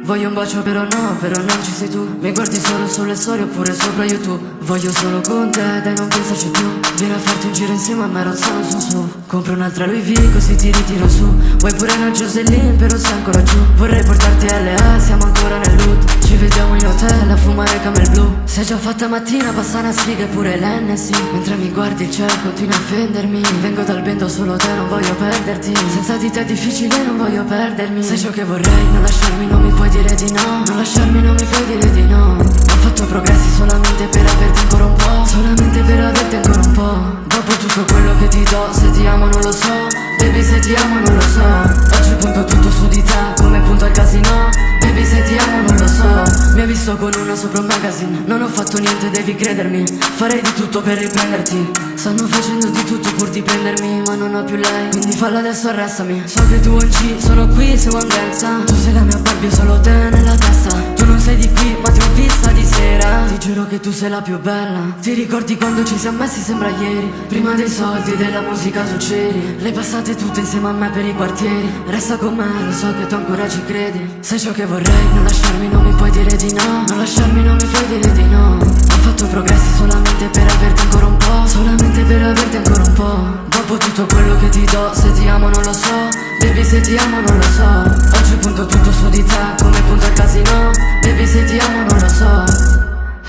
Voglio un bacio però non ci sei tu. Mi guardi solo sulle storie oppure sopra YouTube. Voglio solo con te, dai non pensarci più. Vieni a farti un giro insieme a me, rozzano su. Compro un'altra Louis V così ti ritiro su. Vuoi pure una Jocelyn però sei ancora giù. Vorrei portarti LA, siamo ancora nel loot. Ci vediamo in hotel a fumare camel blu. Sei già fatta mattina, passa una sfiga e pure l'NC. Mentre mi guardi il cielo continua a offendermi. Vengo dal vento solo te, non voglio perderti. Senza di te è difficile, non voglio perdermi. Sai ciò che vorrei, non lasciarmi, non mi puoi dire di no. Non lasciarmi, non mi puoi dire di no. Ho fatto progressi solamente per averti ancora un po'. Solamente per averti ancora un po'. Dopo tutto quello che ti do, se ti amo non lo so. Baby se ti amo non lo so. Oggi punto tutto su di te, come punto al casino. Baby se ti amo non lo so. Mi hai visto con una sopra un magazine. Non ho fatto niente, devi credermi. Farei di tutto per riprenderti. Stanno facendo di tutto pur di prendermi, ma non ho più lei, quindi fallo adesso, arrestami. So che tu OG, sono qui se vuoi danza. Tu sei la mia Barbie, solo te nella testa. Tu non sei di qui, ma ti ho vista di sera. Ti giuro che tu sei la più bella. Ti ricordi quando ci siamo messi, sembra ieri. Prima dei soldi e della musica su Ceri. Le passate tutte insieme a me per i quartieri. Resta con me, lo so che tu ancora ci credi. Sai ciò che vorrei, non lasciarmi, non mi puoi dire di no. Non lasciarmi, non mi puoi dire di no. Ho fatto progressi solamente per averti ancora un po'. Solamente per averti ancora un po'. Dopo tutto quello che ti do, se ti amo non lo so. Baby se ti amo non lo so. Oggi punto tutto su di te, come punto al casino. Baby se ti amo non lo so.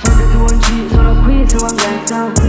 So che tu OG, sono qui se vuoi danza.